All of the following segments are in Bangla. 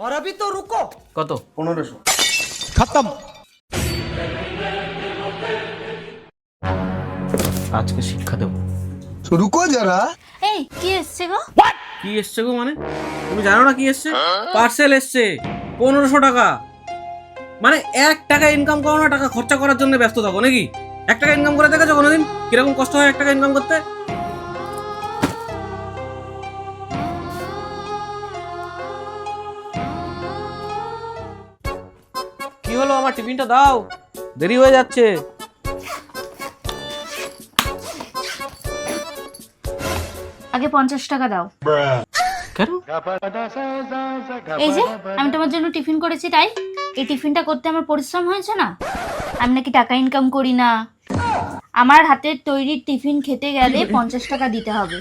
और अभी तो रुको। কত? 1500। खत्म। আজকে শিক্ষা দেবো। तो रुको जरा। এই কি এসছে গো? কি এসছে গো মানে? তুমি জানো না কি এসছে? পার্সেল এসছে 1500 টাকা। মানে 1 টাকা ইনকাম করো না, টাকা খরচা করার জন্য ব্যস্ত থাকো নাকি? 1 টাকা ইনকাম করে দেখেছো কোনোদিন কিরকম কষ্ট হয় 1 টাকা ইনকাম করতে? কি হলো, আমার টিফিনটা দাও, দেরি হয়ে যাচ্ছে। আগে 50 টাকা দাও। কেন? এই যে আমি তোমার জন্য টিফিন করেছি তাই। এই টিফিনটা করতে আমার পরিশ্রম হয়েছে না? আমি নাকি টাকা ইনকাম করি না? আমার হাতের তৈরি টিফিন খেতে গেলে 50 টাকা দিতে হবে।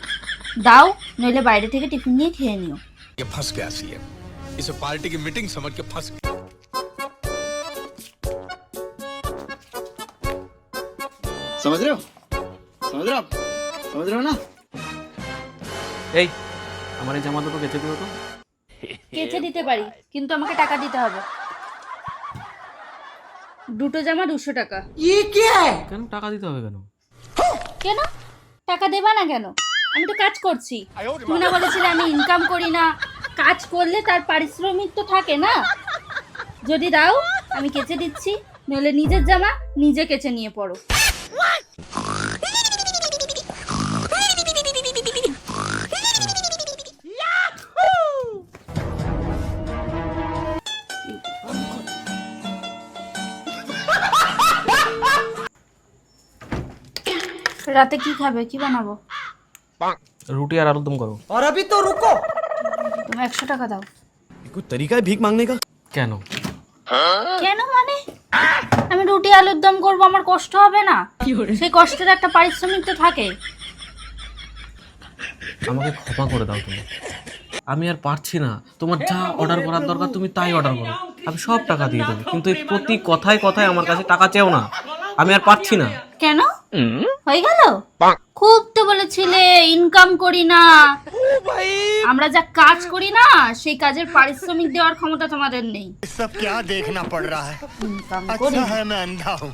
দাও, নইলে বাইরে থেকে টিফিন নিয়ে খেয়ে নিও। ये फंस गया सीएम, इसे पार्टी की मीटिंग समझ के फंस गया। समझ रहे हो? समझ रहे हो आप? समझ रहे हो ना? এই আমার এই জামা দুটো কেচে দিও তো। কেচে দিতে পারি, কিন্তু আমাকে টাকা দিতে হবে। দুটো জামা 200 টাকা। ये क्या है? কেন টাকা দিতে হবে কেন? কেন টাকা দেবা না কেন? আমি তো কাজ করছি। তুমি না বলেছিলে আমি ইনকাম করি না? কাজ করলে তার পারিশ্রমিক তো থাকে না। যদি দাও আমি কেচে দিচ্ছি, নইলে নিজের জামা নিজে কেচে নিয়ে পড়ো। রাতে কি খাবে? কি বানাবো? রুটি আর আলুর দম করো। और अभी तो रुको। তুমি 100 টাকা দাও। कोई तरीका है भीख मांगने का? কেন? কেন মানে? আমি রুটি আলুর দম করবো, আমার কষ্ট হবে না? সেই কষ্টের একটা পারিশ্রমিক তো থাকে। আমাকে ক্ষমা করে দাও তুমি, আমি আর পারছি না। তোমার যা অর্ডার করার দরকার তুমি তাই অর্ডার করো, আমি সব টাকা দিয়ে দেবো। কিন্তু এই প্রতি কথায় কথায় আমার কাছে টাকা চেও না, আমি আর পারছি না। কেন? হয়ে গেল? খুব তো বলেছিলে ইনকাম করি না। আমরা যা কাজ করি না সেই কাজের পারিশ্রমিক দেওয়ার ক্ষমতা তোমাদের নেই। सब क्या देखना पड़ रहा है? ইনকাম করি अच्छा না। है मैं अंधा हूँ।